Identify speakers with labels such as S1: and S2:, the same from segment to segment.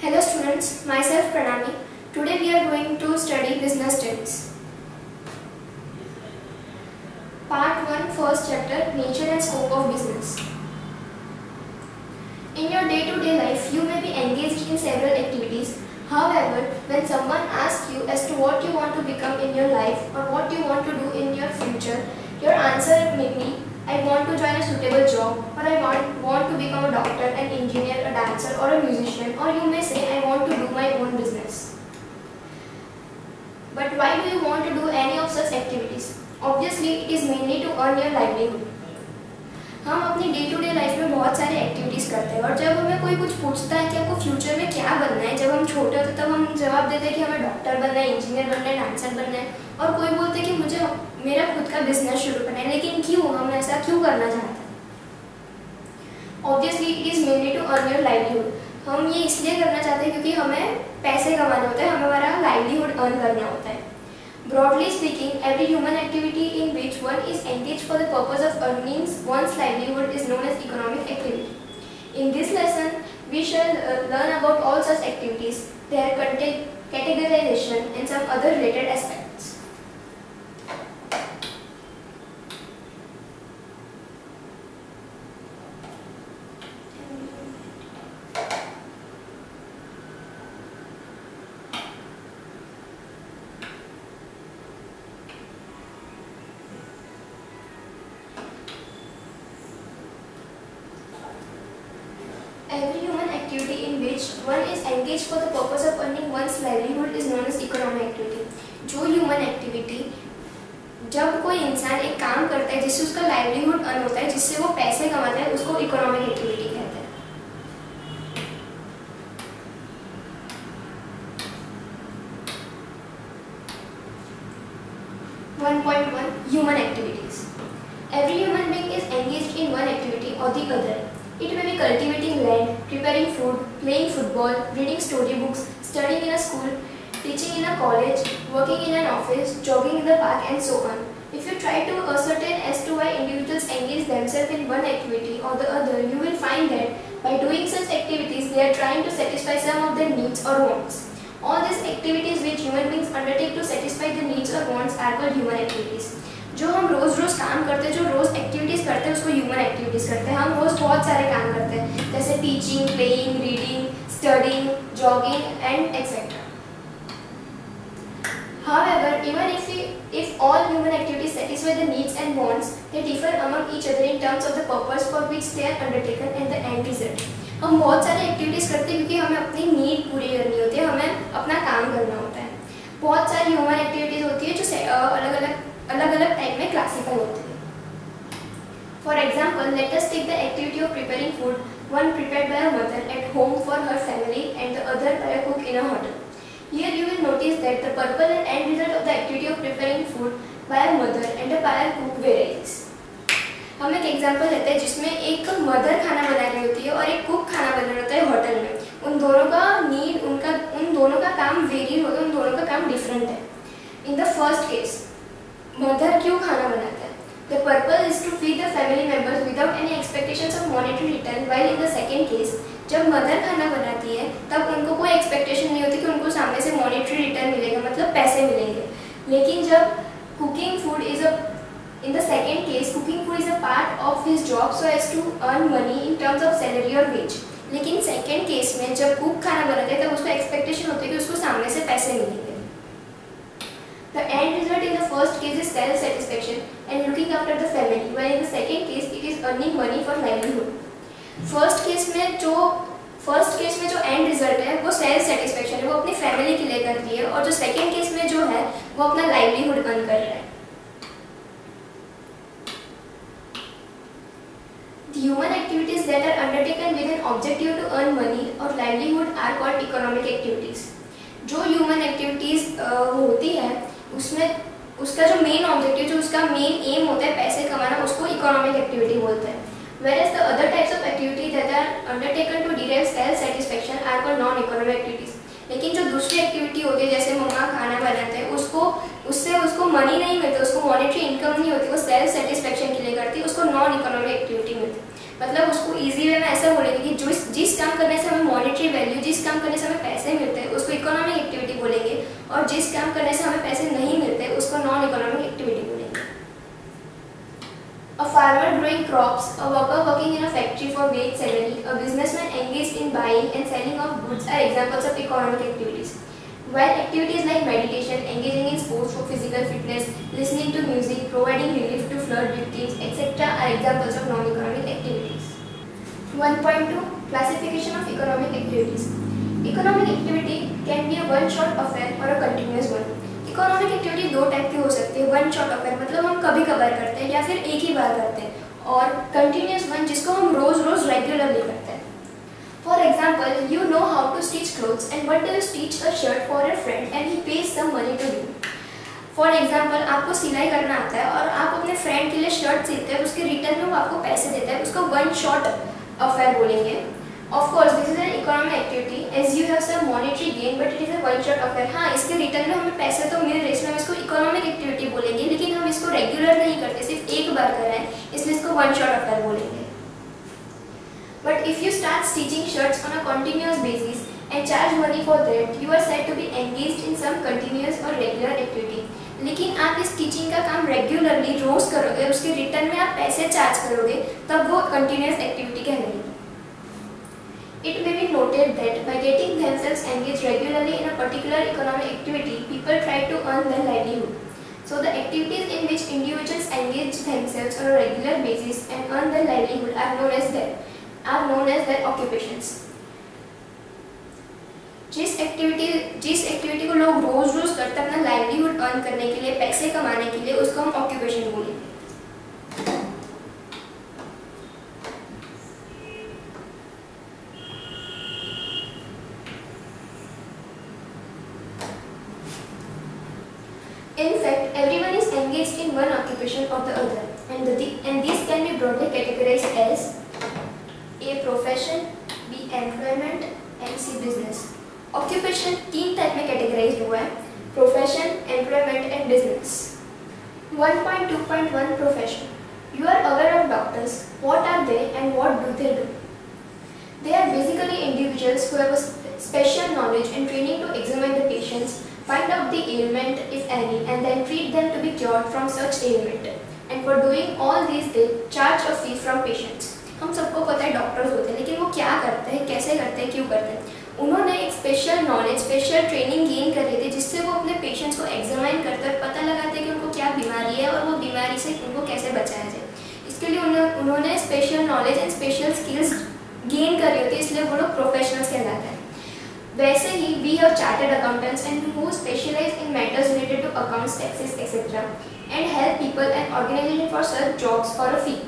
S1: Hello students, myself Pranami. Today we are going to study business studies. Part 1, first chapter, nature and scope of business. In your day-to-day life, you may be engaged in several activities. However, when someone asks you as to what you want to become in your life or what you want to do in your future, your answer may be, I want to join a suitable job, or I want to become a doctor, an engineer, a dancer or a musician, or you may say I want to do my own business. But why do you want to do any of such activities? Obviously, it is mainly to earn your livelihood. हम अपनी day to day life में बहुत सारे activities करते हैं और जब हमें कोई कुछ पूछता है कि आपको फ्यूचर में क्या बनना है, जब हम छोटे होते तब हम जवाब देते हैं कि हमें डॉक्टर बनना है, इंजीनियर बनना है, डांसर बनना है, और कोई बोलते हैं कि मुझे मेरा खुद का बिजनेस शुरू करना है। लेकिन क्यों हम ऐसा क्यों करना चाहते हैं? Obviously it is mainly to earn your livelihood. हम ये इसलिए करना चाहते हैं क्योंकि हमें पैसे कमाने होते हैं, हमें हमारा लाइवलीहुड अर्न करना होता है। Broadly speaking, every human activity in which one is engaged for the purpose of earning one's livelihood is known as economic activity. In this lesson, we shall learn about all such activities, their categorization and some other related aspects. Every human activity in which one is engaged for the purpose of earning one's livelihood is known as economic activity. जो human activity जब कोई इंसान एक काम करता है जिससे उसका लाइवलीहुड अर्न होता है, जिससे वो पैसे कमाता है, उसको इकोनॉमिक एक्टिविटी कहते हैं। 1.1 Human activities. Every human being is engaged in one activity or the other. It may be cultivating land, preparing food, playing football, reading storybooks, studying in a school, teaching in a college, working in an office, jogging in the park, and so on. If you try to ascertain as to why individuals engage themselves in one activity or the other, you will find that by doing such activities, they are trying to satisfy some of their needs or wants. All these activities which human beings undertake to satisfy the needs or wants are called human activities. जो हम रोज़ काम करते हैं, जो रोज़ activities करते हैं, उसको human activities करते हैं। हम रोज़ बहुत सारे काम करते हैं, जैसे teaching, playing, reading, studying, jogging and etcetera. However, even if all human activities satisfy the needs and wants, they differ among each other in terms of the purpose for which they are undertaken and the end result. हम बहुत सारे activities करते हैं क्योंकि हमें अपनी need पूरी करनी होती है, हमें अपना काम करना होता है। बहुत सारी ह्यूमन एक्टिविटीज़ होती है जो अलग अलग टाइप में क्लासिफाई होती है। For example, let us take the activity of preparing food, one prepared by a mother at home for her family and the other by a cook in a hotel. Here you will notice that the purpose and end result of the activity of preparing food by a mother and a by a cook varies. हम एक example लेते हैं जिसमें एक mother खाना बना रही होती है और एक कुक खाना बना रहा होता है होटल में। उन दोनों का नीड, उन दोनों का काम वेरी होता है, उन दोनों का काम डिफरेंट है। In the first case, mother क्यों खाना बनाता है? The purpose is to feed the family members without any expectations of monetary return, while in the second case, जब मदर खाना बनाती है तब उनको कोई एक्सपेक्टेशन नहीं होती कि उनको सामने से मॉनेटरी रिटर्न मिलेगा, मतलब पैसे मिलेंगे। लेकिन जब cooking food is in the second case, cooking food is a part of his job so as to earn money in terms of salary और वेज। लेकिन सेकेंड केस में जब कुक खाना बनाते हैं तब उसको एक्सपेक्टेशन होती है कि उसको सामने से पैसे मिलेंगे। The end result in the first case is self-satisfaction and looking after the family, while in the second case it is earning money for livelihood. First case में जो एंड रिजल्ट है वो सेल्फ सेटिस्फेक्शन है, वो अपनी family के लिए करती है, और जो सेकेंड केस में जो है वो अपना लाइवलीहुड अर्न कर रहा है। The human activities that are undertaken with an objective to earn money or livelihood are called economic activities. जो ह्यूमन एक्टिविटीज़ होती है उसमें उसका जो मेन ऑब्जेक्टिव, जो उसका मेन एम होता है पैसे कमाना, उसको इकोनॉमिक एक्टिविटी बोलते हैं। Whereas the other types of activity that are undertaken to derive self-satisfaction are called non-economic activities. लेकिन जो दूसरी एक्टिविटी होती है, जैसे मम्मा खाना बनाते हैं, उसको मनी नहीं मिलती, उसको मॉनेटरी इनकम नहीं होती, वो सेल्फ सेटिस्फेक्शन के लिए करती है, उसको नॉन इकोनॉमिक एक्टिविटी मिलती है। मतलब उसको इजी वे में ऐसा बोलेंगे कि जिस काम करने से हमें मॉनेटरी वैल्यू, जिस काम करने से हमें जिस काम करने से हमें पैसे नहीं मिलते उसको नॉन इकोनॉमिक एक्टिविटी बोलेंगे। A farmer growing crops, a worker working in a factory for wage salary, a businessman engaged in buying and selling of goods are examples of economic activities. While activities like meditation, engaging in sports for physical fitness, listening to music, providing relief to flood victims, etc. are examples of non-economic activities. 1.2 Classification of economic activities. Economic activity can be a one-shot affair or a continuous one. Economic activity दो type की हो सकती है, one shot affair मतलब हम कभी कभार करते हैं या फिर एक ही बार करते हैं, और कंटिन्यूस वन जिसको हम रोज रोज रेगुलरली करते हैं। For example, you know how to stitch clothes and one day you stitch a shirt for your friend and he pays some money to you. For example, आपको सिलाई करना आता है और आप अपने फ्रेंड के लिए शर्ट सिलते हैं, उसके रिटर्न में वो आपको पैसे देता है, उसको वन शॉट अफेयर बोलेंगे। Of course, this is an economic activity as you have some monetary gain, but it is a one-shot affair. हाँ, इसके रिटर्न में हमें पैसे तो मिल रहे, इसलिए हम इसको इकोनॉमिक एक्टिविटी बोलेंगे, लेकिन हम इसको रेगुलर नहीं करते, सिर्फ एक बार कर रहे हैं, इसलिए इसको one-shot affair बोलेंगे। But if you start stitching shirts on a continuous basis and charge money for that, you are said to be engaged in some continuous or regular activity. लेकिन आप इस टीचिंग का काम रेगुलरली रोज करोगे और उसके return में आप पैसे चार्ज करोगे, तब वो कंटिन्यूस एक्टिविटी कहलाएगी। It may be noted that by getting themselves engaged regularly in a particular economic activity, people try to earn their livelihood. So the activities in which individuals engage themselves on a regular basis and earn their livelihood are known as their occupations. जिस activity को लोग रोज रोज करते हैं अपना livelihood earn करने के लिए, पैसे कमाने के लिए, उसको हम ऑक्यूपेशन बोलेंगे। In fact, everyone is engaged in one occupation or the other, and these can be broadly categorized as A. Profession, B. Employment, and C. Business. Occupation तीन टाइप में categorized हुआ है: Profession, Employment, and Business. 1.2.1 Profession. You are aware of doctors. What are they and what do they do? They are basically individuals who have a special knowledge and training to examine the patients, find out the ailment if any, and then treat them to be cured from such ailment. And for doing all these, they charge a fee from patients. हम सबको पता है doctors होते हैं, लेकिन वो क्या करते हैं, कैसे करते हैं, क्यों करते हैं? उन्होंने एक special knowledge, special training gain कर ली थी, जिससे वो अपने पेशेंट्स को एग्जामाइन करते हैं, पता लगाते हैं कि उनको क्या बीमारी है और वो बीमारी से उनको कैसे बचाया जाए। इसके लिए उन्होंने special knowledge and special skills gain करी होती है, इसलिए वो लोग प्रोफेशनल्स कहलाते हैं। वैसे ही we have chartered accountants and who specialize in matters related to accounts, taxes etcetera and help people and organization for such jobs for a fee.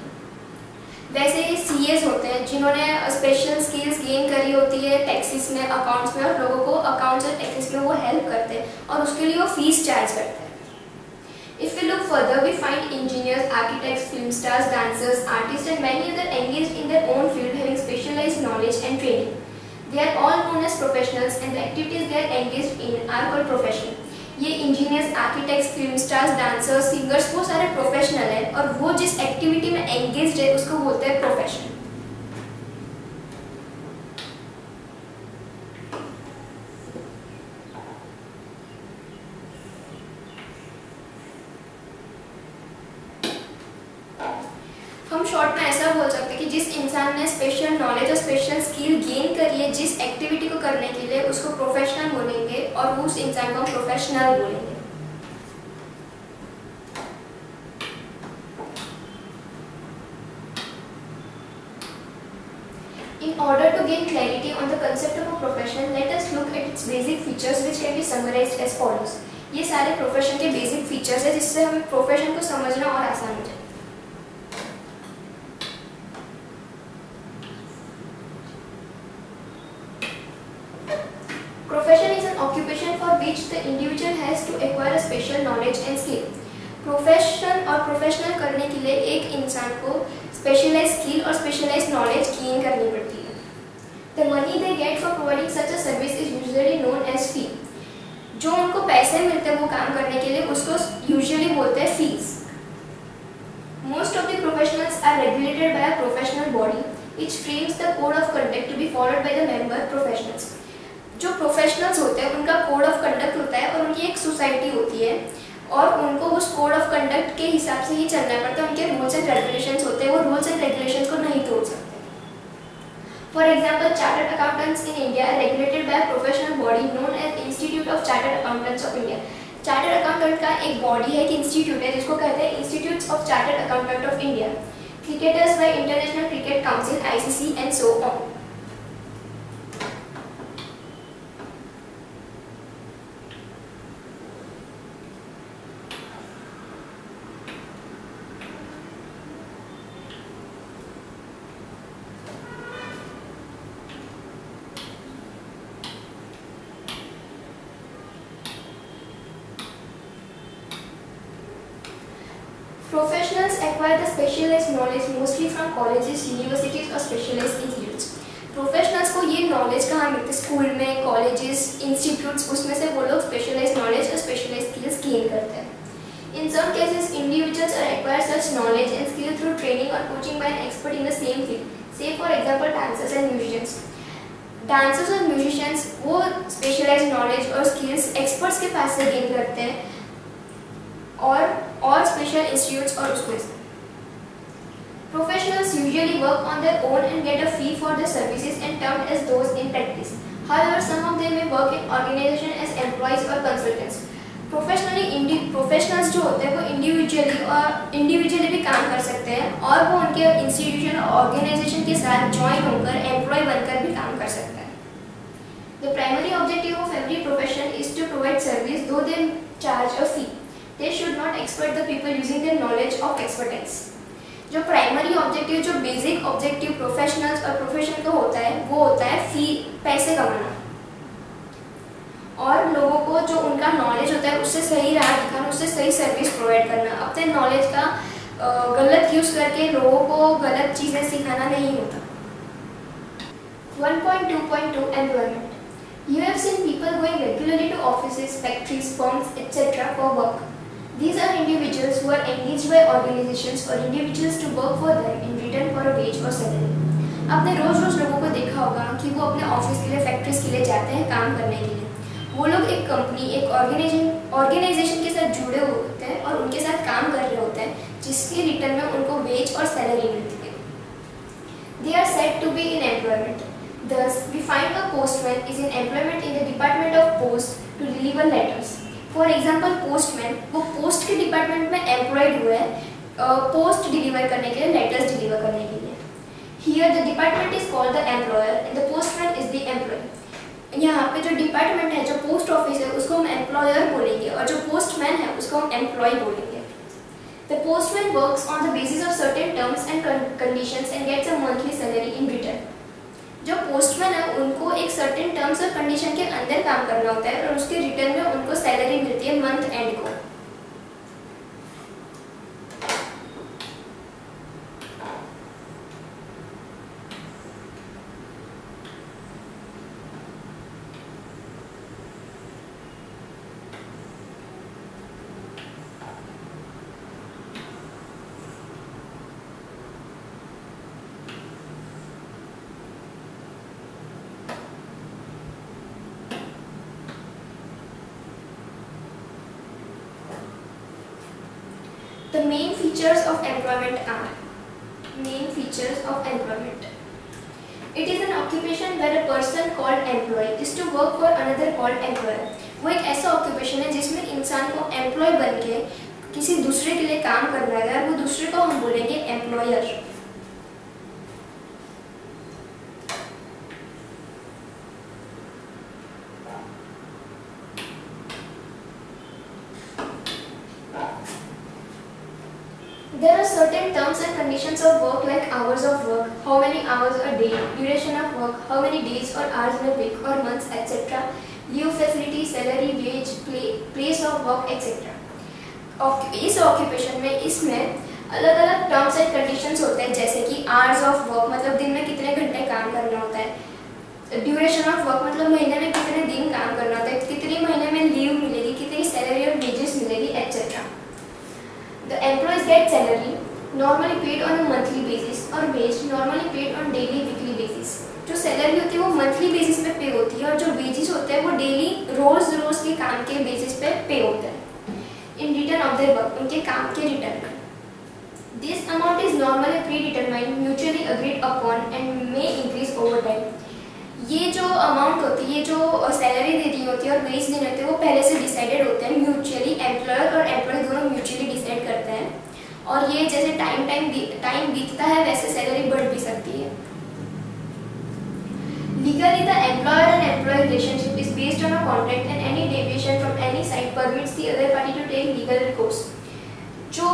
S1: वैसे ही सीएस होते हैं जिन्होंने स्पेशल स्किल्स गेन करी होती है टैक्सेस में, अकाउंट्स में, और लोगों को अकाउंट्स और टैक्सेस में वो हेल्प करते हैं और उसके लिए वो फीस चार्ज करते हैं। If we look further, we find engineers, architects, film stars, dancers, artists, and many others engaged in their own field having specialized knowledge and training. They are all known as professionals, and the activities they are engaged in are called profession. ये engineers, architects, film stars, dancers, singers वो सारे professional हैं और वो जिस activity में engaged है उसको बोलते हैं प्रोफेशन। हम शॉर्ट में ऐसा बोल सकते हैं कि जिस इंसान ने स्पेशल नॉलेज और स्पेशल स्किल गेन करी है जिस एक्टिविटी को करने के लिए, उसको प्रोफेशनल बोलेंगे और उस इंसान को हम प्रोफेशनल बोलेंगे। In order to gain clarity on the concept of a profession, let us look at its basic features which can be summarized as follows. ये सारे प्रोफेशन के बेसिक फीचर्स है जिससे हमें प्रोफेशन को समझना और आसान हो जाए। Profession is an occupation for which the individual has to acquire a special knowledge and skill. Profession और प्रोफेशनल करने के लिए एक इंसान को स्पेशलाइज स्किल और स्पेशलाइज नॉलेज गेन करनी पड़ती है। The money they get for providing such a service is usually known as fee. जो उनको पैसे मिलते हैं वो काम करने के लिए उसको यूजुअली बोलते हैं fees. Most of the professionals are regulated by a professional body which frames the code of conduct to be followed by the member professionals. जो प्रोफेशनल्स होते हैं उनका कोड ऑफ कंडक्ट होता है और उनकी एक सोसाइटी होती है और उनको उस कोड ऑफ कंडक्ट के हिसाब से ही चलना पड़ता है, उनके रूल्स एंड रेगुलेशंस होते हैं, वो रूल्स एंड रेगुलेशंस को नहीं तोड़ सकते। For example, chartered accountants in India are regulated by professional body known as Institute of Chartered Accountants of India. Chartered accountant का एक बॉडी है, एक इंस्टीट्यूट है जिसको कहते हैं institute of chartered accountant of India. Cricketers bye international cricket council ICC and so on. Professionals acquire the specialized knowledge mostly from colleges, universities or specialized institutes. Professionals को ये knowledge कहाँ मिलती है? स्कूल में, colleges, institutes, उसमें से वो लोग specialized knowledge और specialized skills gain करते हैं. In some cases, individuals acquire such knowledge and skill through training or coaching by an expert in the same field. Say for example, dancers and musicians. Dancers और musicians वो specialized knowledge और skills experts के पास से gain करते हैं और special institutes और उसमें से. Professionals usually work on their own and get a fee for their services and termed as those in practice. However, some of them may work in organization as employees or consultants. Professionals जो होते हैं वो individually भी काम कर सकते हैं और वो उनके institution और organization के साथ join होकर employee बनकर भी काम कर सकते हैं. The primary objective of every profession is to provide service, though they charge a fee. They should not exploit the people using their knowledge of expertise. जो प्राइमरी ऑब्जेक्टिव, जो बेसिक ऑब्जेक्टिव प्रोफेशनल्स और profession का होता है वो होता है फी, पैसे कमाना, और लोगों को जो उनका नॉलेज होता है उससे सही राह दिखाना, उससे सही सर्विस प्रोवाइड करना. अपने नॉलेज का गलत यूज करके लोगों को गलत चीज़ें सिखाना नहीं होता. 1.2.2 Employment. You have seen people going regularly to offices, factories, firms, etc. for work. These are individuals who are engaged by organizations or individuals to work for them in return for a wage or salary. आपने रोज लोगों को देखा होगा कि वो अपने office के लिए, फैक्ट्रीज के लिए जाते हैं काम करने के लिए. वो लोग एक कंपनी, एक ऑर्गेनाइजेशन के साथ जुड़े होते हैं और उनके साथ काम कर रहे होते हैं, जिसके रिटर्न में उनको वेज और सैलरी मिलती है. They are said to be in employment. Thus, we find a postman is in employment in the Department of Post to deliver letters. For example, postman वो पोस्ट के डिपार्टमेंट में employed हुए हैं post deliver करने के लिए, letters deliver करने के लिए. Here the department is called the employer and the postman is the employee. यहाँ पे जो डिपार्टमेंट है, जो पोस्ट ऑफिस है, उसको हम एम्प्लॉयर बोलेंगे और जो पोस्टमैन है उसको हम एम्प्लॉय बोलेंगे. The postman works on the basis of certain terms and conditions and gets a monthly salary in return. जो पोस्टमैन है उनको एक सर्टेन टर्म्स और कंडीशन के अंदर काम करना होता है और उसके रिटर्न में उनको सैलरी मिलती है मंथ एंड को. The main features of employment are It is an occupation where a person called employee is to work for another called employer. वो एक ऐसा occupation है जिसमें इंसान को employee बन के किसी दूसरे के लिए काम करना है और वो दूसरे को हम बोलेंगे employer. There are certain terms and conditions of work like hours of work, how many hours a day, duration of work, how many days or hours in a week or months, etc. Leave facility, salary, wage, place of work, etc. इस occupation में इसमें अलग अलग terms and conditions होते हैं, जैसे कि hours of work मतलब दिन में कितने घंटे काम करना होता है, ड्यूरेशन ऑफ वर्क मतलब महीने में कितने दिन काम करना होता है, कितनी महीने में लीव मिलेगी, कितनी सैलरी और वेजेस मिलेगी, etc. The employees get salary normally paid on a monthly basis और wage normally paid on daily weekly basis. जो सैलरी होती है वो मंथली बेसिस पे पे होती है और जो वेजेस होते होते हैं वो डेली रोज रोज के काम के बेसिस पे होते हैं in return of their work, उनके काम के रिटर्न में। This amount is normally pre determined, mutually agreed upon and may increase over time. ये जो अमाउंट होती है, ये जो सैलरी देनी होती है और वेज देने होते हैं, वो पहले से डिसाइडेड होते हैं म्यूचुअली, एम्प्लॉयर और एम्प्लॉय दोनों म्यूचुअली डिसाइड करते हैं। और ये जैसे टाइम बीतता है वैसे सैलरी बढ़ भी सकती है। Legally, the employer and employee relationship is based on a contract, and any deviation from any side permits the other party to take legal recourse. जो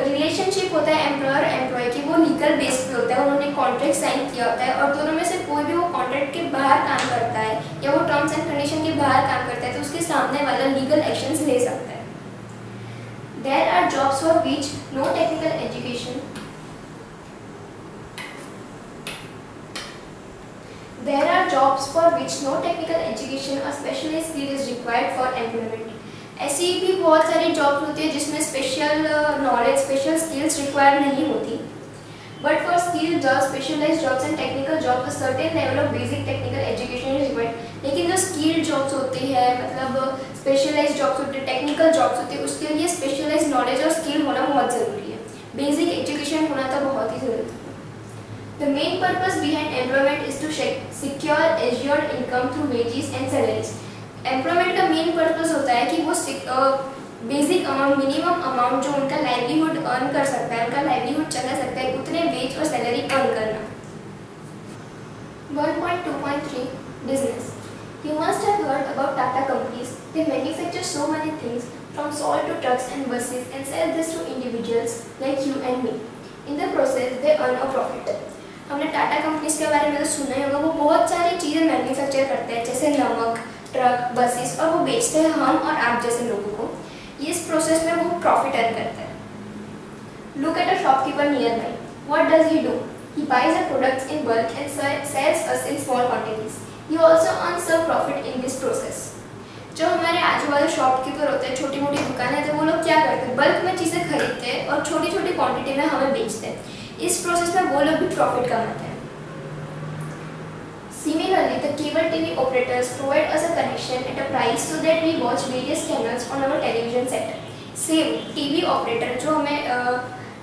S1: रिलेशनशिप होता है एम्प्लॉयर एम्प्लॉय की, वो लीगल बेस पे होता है, उन्होंने कॉन्ट्रैक्ट साइन किया होता है और दोनों में से कोई भी वो कॉन्ट्रैक्ट के बाहर काम करता है या वो टर्म्स एंड कंडीशन के बाहर काम करता है तो उसके सामने वाला लीगल एक्शंस ले सकता है। There are jobs for which no technical education There are jobs for which no technical education or specialized skill is required for employment. ऐसी भी बहुत सारी जॉब्स होती है जिसमें special knowledge, special skills require नहीं होती। But for skill jobs, specialised jobs and technical jobs a certain level of basic technical education is required. लेकिन जो स्किल जॉब्स होती है, मतलब स्पेशलाइज्ड जॉब्स होती है, टेक्निकल जॉब्स होती है, उसके लिए स्पेशलाइज्ड नॉलेज और स्किल होना बहुत ज़रूरी है। बेसिक एजुकेशन होना तो बहुत ही ज़रूरी है। The main purpose behind employment is to secure assured income through wages and salaries. Employment का मेन पर्पस होता है कि वो बेसिक अमाउंट, मिनिमम अमाउंट जो उनका लाइवलीहुड अर्न कर सकता है, उनका लाइवलीहुड चला सकता है, उतने वेज और सैलरी अर्न करना। 1.2.3 Business. You must have heard about Tata companies. They manufacture so many things from salt to trucks and buses and sell this to individuals like you and me. In the process, they earn a profit. हमने Tata companies के बारे में तो सुना ही होगा, वो बहुत सारी चीज़ें मैन्युफैक्चर करते हैं जैसे नमक, ट्रक, बसेस, और वो बेचते हैं हम और आप जैसे लोगों को। इस प्रोसेस में वो प्रॉफिट अर्न करते हैं। Look at a shopkeeper nearby, what does he do? He buys a products in bulk and sells us in small quantities. He also earns some profit in this process. जो हमारे आजू बाजू shopkeeper होते हैं, छोटी मोटी दुकानें, तो वो लोग क्या करते हैं, बल्क में चीज़ें खरीदते हैं और छोटी छोटी क्वांटिटी में हमें बेचते हैं। इस प्रोसेस में वो लोग भी प्रॉफिट कमाते हैं। Similarly, the cable TV operators provide us a connection at a price so that we watch various channels on our television set. Same TV operator, जो हमें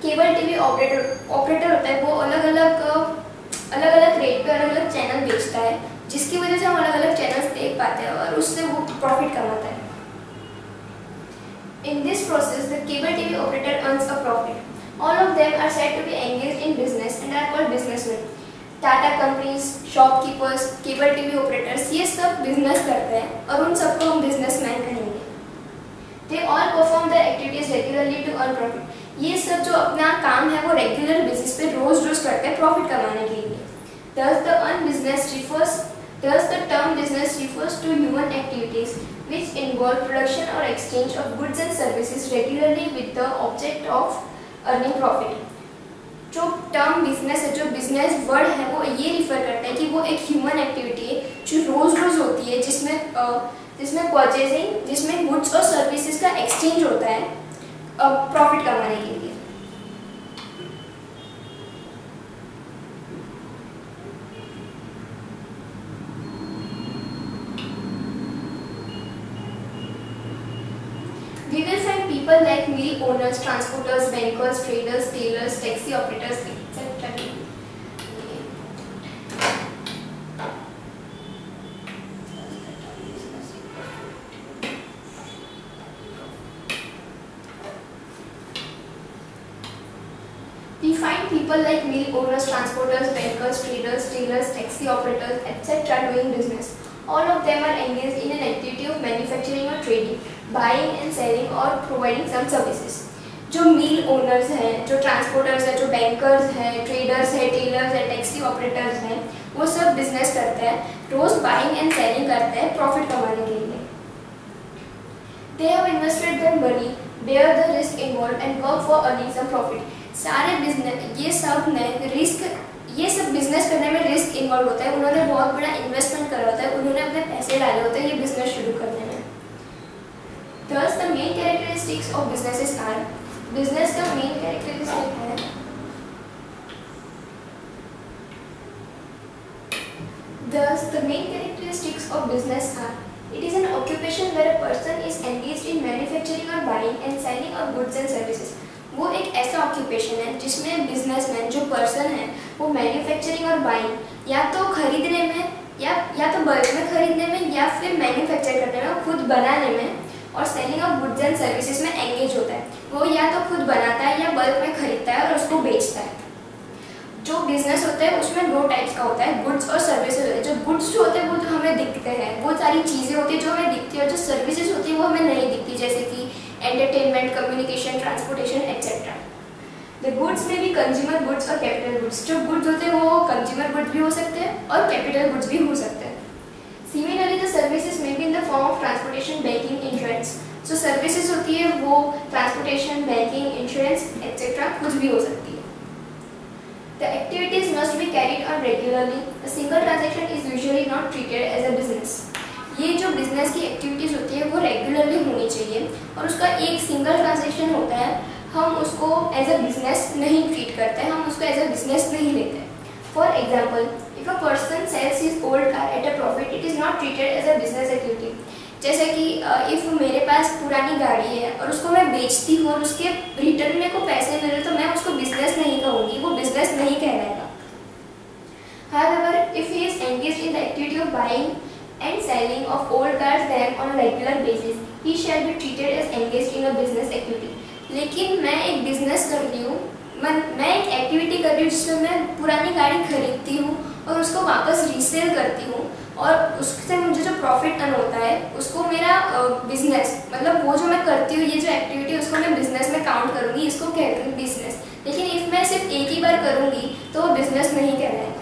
S1: केबल टीवी ऑपरेटर होता है, वो अलग अलग रेट पे अलग अलग चैनल बेचता है, जिसकी वजह से हम अलग अलग चैनल्स देख पाते हैं और उससे वो प्रॉफिट कमाता है। In this process, the cable TV operator earns a profit. All of them are said to be engaged in business and are called businessmen. Tata companies, shopkeepers, cable TV operators, ये सब बिजनेस करते हैं और उन सबको हम बिजनेसमैन कहेंगे। They all perform their activities regularly to earn profit. ये सब जो अपना काम है वो रेगुलर बेसिस पे रोज रोज करते हैं प्रॉफिट कमाने के लिए। Thus the term business refers to human activities which involve production or exchange of goods and services regularly with the object of earning profit. जो टर्म बिजनेस है, जो बिजनेस वर्ड है, वो ये रिफर करता है कि वो एक ह्यूमन एक्टिविटी है जो रोज रोज होती है, जिसमें परचेजिंग, जिसमें गुड्स और सर्विसेज का एक्सचेंज होता है प्रॉफिट कमाने के लिए। We will find people like mill owners, transporters, bankers, traders, tailors, taxi operators, etc. We find people like mill owners, transporters, bankers, traders, tailors, taxi operators, etc. doing business. All of them are engaged in an activity of manufacturing or trading, buying and selling or providing some services. जो मिल owners हैं, जो transporters हैं, जो bankers हैं, traders हैं, tailors हैं, taxi operators हैं, वो सब बिजनेस करते हैं, रोज बाइंग एंड सेलिंग करते हैं प्रॉफिट कमाने के लिए। They have invested their money, bear the risk involved and work for earning some profit. सारे बिजनेस, ये सब बिजनेस करने में रिस्क इन्वॉल्व होता है। उन्होंने बहुत बड़ा इन्वेस्टमेंट करा होता है, उन्होंने अपने पैसे डाले होते हैं ये बिजनेस शुरू करने में। Thus the main characteristics of businesses are, business का मेन कैरेक्टरिस्टिक है Thus the main characteristics of business are It is an occupation where a person is engaged in manufacturing or buying and selling of goods and services. वो एक ऐसा occupation है जिसमें businessman जो person है वो manufacturing और बाइंग या तो खरीदने में या तो बल्क में खरीदने में या फिर मैन्युफैक्चर करने में, खुद बनाने में और selling of goods and services में एंगेज होता है। वो या तो खुद बनाता है या बल्क में खरीदता है और उसको बेचता है। जो बिजनेस होता है उसमें दो टाइप्स का होता है, गुड्स और सर्विसेज होते हैं। जो गुड्स जो होते हैं वो जो हमें दिखते हैं, वो सारी चीज़ें होती है जो हमें दिखती है, और जो सर्विसेज होती है वो हमें नहीं दिखती, जैसे कि entertainment, communication, transportation etcetera. The goods में भी कंज्यूमर गुड्स और कैपिटल गुड्स। जो गुड्स होते हैं वो कंज्यूमर गुड्स भी हो सकते हैं और कैपिटल गुड्स भी हो सकते हैं। सिमिलरली द सर्विसेज में भी in the form of transportation, banking, insurance. जो सर्विसेज होती है वो ट्रांसपोर्टेशन, बैंकिंग, इंश्योरेंस एक्सेट्रा कुछ भी हो सकती है। The activities must be carried on regularly. A single transaction is usually not treated as a business. ये जो बिजनेस की एक्टिविटीज़ होती है वो रेगुलरली होनी चाहिए और उसका एक सिंगल ट्रांजैक्शन होता है, हम उसको एज अ बिजनेस नहीं ट्रीट करते, हम उसको एज अ बिजनेस नहीं लेते। For example, if a person sells his old car at a profit, it is not treated as a business activity. जैसे कि इफ़ मेरे पास पुरानी गाड़ी है और उसको मैं बेचती हूँ और उसके रिटर्न में को पैसे मिल रहे, तो मैं उसको बिजनेस नहीं कहूँगी, वो बिजनेस नहीं कहलाएगा। However, if he is engaged in the activity of buying and selling of old cars then on a regular basis, he shall be treated as engaged in a business activity. लेकिन मैं एक business कर रही हूँ, मैं एक activity कर रही हूँ जिसमें मैं पुरानी गाड़ी खरीदती हूँ और उसको वापस रीसेल करती हूँ और उससे मुझे जो प्रॉफिट अर्न होता है उसको मेरा बिजनेस, मतलब वो जो मैं करती हूँ ये जो एक्टिविटी उसको मैं बिजनेस में काउंट करूँगी, इसको कहती हूँ बिजनेस। लेकिन इफ मैं सिर्फ एक ही बार करूँगी तो वो बिजनेस नहीं कहलाएगा।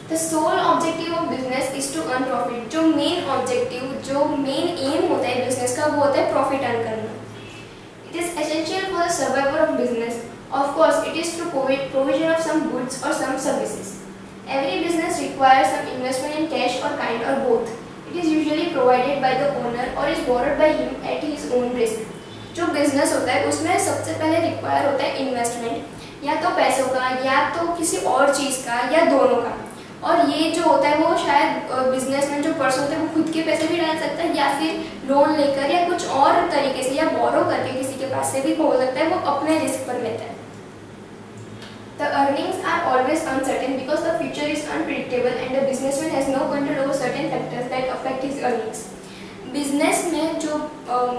S1: The sole objective of business is to earn profit. जो मेन ऑब्जेक्टिव, जो मेन एम होता है बिजनेस का, वो होता है प्रॉफिट अर्न करना। It is essential for the survival of business. Of course, it is through provision of some goods or some services. Every business requires some investment in cash or kind or both. It is usually provided by the owner or is borrowed by him at his own risk. जो business होता है उसमें सबसे पहले require होता है investment, या तो पैसों का या तो किसी और चीज़ का या दोनों का। और ये जो होता है वो शायद बिजनेसमैन जो पर्सन होता है वो खुद के पैसे भी डाल सकता है या फिर लोन लेकर या कुछ और तरीके से या बोरो करके किसी के पास से भी हो सकता है, वो अपने रिस्क पर लेता है। The earnings are always uncertain because the future is unpredictable and the businessman has no control over certain factors that affect his earnings. Business में जो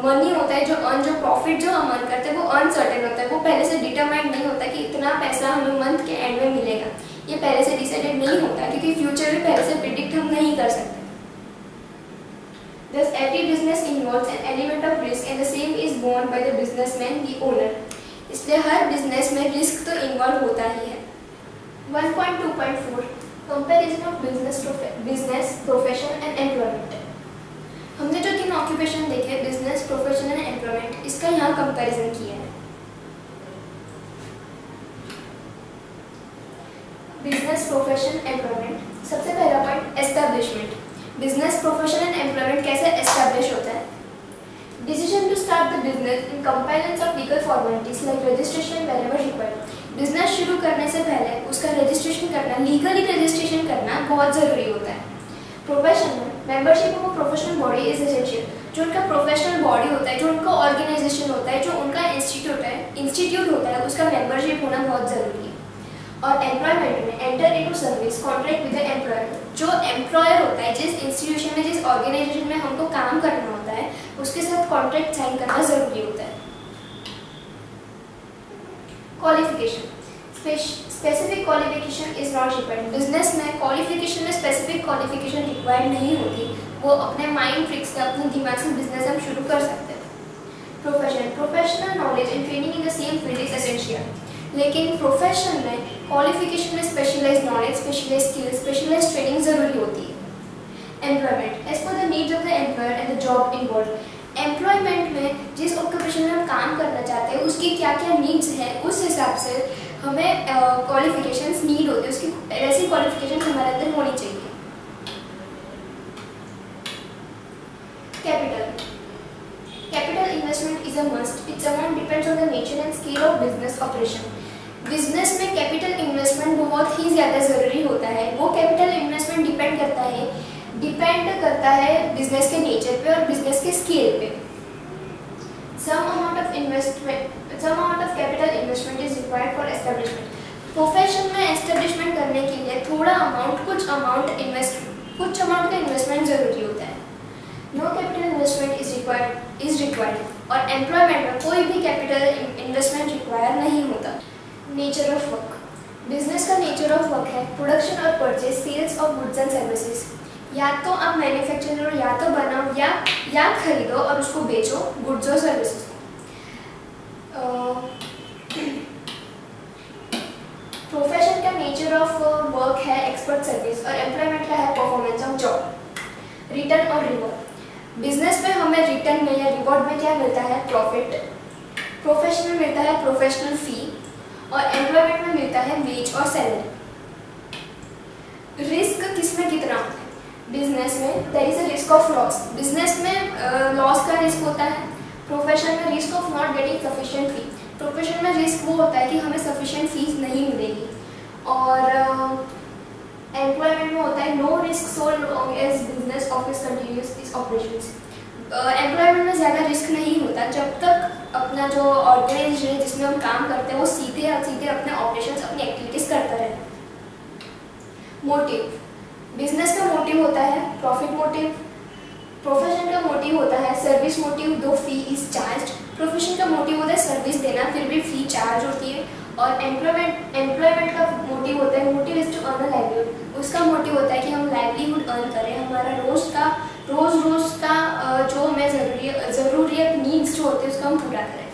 S1: मनी होता है, जो प्रॉफिट जो हम अर्न करते हैं वो अनसर्टेन होता है, वो पहले से डिटरमाइंड नहीं होता कि इतना पैसा हमें मंथ के एंड में मिलेगा, ये पहले से डिसाइडेड नहीं होता क्योंकि फ्यूचर भी पहले से प्रिडिक्ट हम नहीं कर सकते। Thus every business involves an element of risk and the same is borne by the businessman, the owner. इसलिए हर बिजनेस में रिस्क तो इन्वॉल्व होता ही है। 1.2.4 comparison of business, profession and employment. हमने जो 3 ऑक्यूपेशन देखे, बिजनेस, प्रोफेशन एंड एम्प्लॉयमेंट, इसका यहाँ कंपैरिजन किया है। Business, profession, employment. सबसे पहला point establishment. Business, profession and employment कैसे एस्टैब्लिश होता है? Decision to start the business in compliance of legal formalities like registration wherever required. Business शुरू करने से पहले उसका रजिस्ट्रेशन करना, लीगली रजिस्ट्रेशन करना बहुत ज़रूरी होता है। प्रोफेशन में membership of professional body is essential. जो उनका प्रोफेशनल बॉडी होता है, जो उनका ऑर्गेनाइजेशन होता है, जो उनका इंस्टीट्यूट होता है, उसका मेंबरशिप होना बहुत ज़रूरी है। और एम्प्लॉयमेंट में enter into service contract with the employer. जो एम्प्लॉयर होता है, जिस इंस्टीट्यूशन में, जिस ऑर्गेनाइजेशन में हमको काम करना होता है, उसके साथ कॉन्ट्रैक्ट साइन करना जरूरी होता है। Qualification, specific qualification is not required. Business में क्वालिफिकेशन में स्पेसिफिक क्वालिफिकेशन रिक्वायर्ड नहीं होती, वो अपने माइंड ट्रिक्स से, अपने दिमाग से बिजनेस हम शुरू कर सकते हैं। Profession, professional knowledge and training in the same field is essential. लेकिन प्रोफेशन में क्वालिफिकेशन में specialise knowledge, specialise skills, specialise training जरूरी होती है। Employment, as per the needs of the employer and the job involve. Employment में जिस occupation में हम काम करना चाहते हैं उसकी क्या क्या नीड्स हैं, उस हिसाब से हमें क्वालिफिकेशंस नीड होती है, उसकी ऐसी क्वालिफिकेशन हमारे अंदर होनी चाहिए। Capital investment is a must. It's amount depends on the nature and scale of business operation. Business में कैपिटल इन्वेस्टमेंट बहुत ही ज़्यादा ज़रूरी होता है। वो कैपिटल इन्वेस्टमेंट डिपेंड है डिपेंड करता है बिजनेस के नेचर पे और बिजनेस के स्केल पे। Some amount of capital investment is required for establishment. Profession में एस्टेब्लिशमेंट करने के लिए कुछ अमाउंट का इन्वेस्टमेंट जरूरी होता है। No capital investment is required और एम्प्लॉयमेंट में कोई भी कैपिटल इन्वेस्टमेंट रिक्वायर नहीं होता। Nature of work. बिजनेस का नेचर ऑफ वर्क है प्रोडक्शन और purchase, sales of goods and services. या तो आप मैन्युफैक्चर करो, या तो बनाओ या खरीदो और उसको बेचो, गुड्स और सर्विसेज को। प्रोफेशन का नेचर ऑफ वर्क है एक्सपर्ट सर्विस और एम्प्लॉयमेंट का है परफॉर्मेंस ऑफ जॉब। रिटर्न और रिवॉर्ड। बिजनेस में हमें रिटर्न में या रिवॉर्ड में क्या मिलता है? प्रॉफिट। प्रोफेशन में मिलता है प्रोफेशनल फी और एम्प्लॉयमेंट में मिलता है वेज और सैलरी। रिस्क किसमें कितना होता है? बिजनेस में there is a risk of loss. Business में लॉस का रिस्क होता है। प्रोफेशन में risk of not getting sufficient fee. Profession में रिस्क वो होता है कि हमें सफिशिएंट फीस नहीं मिलेगी। और एम्प्लॉयमेंट में होता है no risk so long as business office continues its operations. Employment में ज़्यादा रिस्क नहीं होता जब तक अपना जो ऑर्गेनाइजेशन है जिसमें हम काम करते हैं वो सीधे अपने ऑपरेशंस, अपनी एक्टिविटीज़ करता रहे। मोटिव। बिजनेस का मोटिव होता है प्रॉफिट मोटिव। प्रोफेशन का मोटिव होता है सर्विस मोटिव, दो फी इज चार्ज। प्रोफेशन का मोटिव होता है सर्विस देना, फिर भी फी चार्ज होती है। और एम्प्लॉयमेंट का मोटिव होता है motive is to earn a livelihood. उसका मोटिव होता है कि हम लाइवलीहुड अर्न करें, हमारा रोज का जो हमें ज़रूरियत नीड्स जो होती है उसका हम पूरा करें।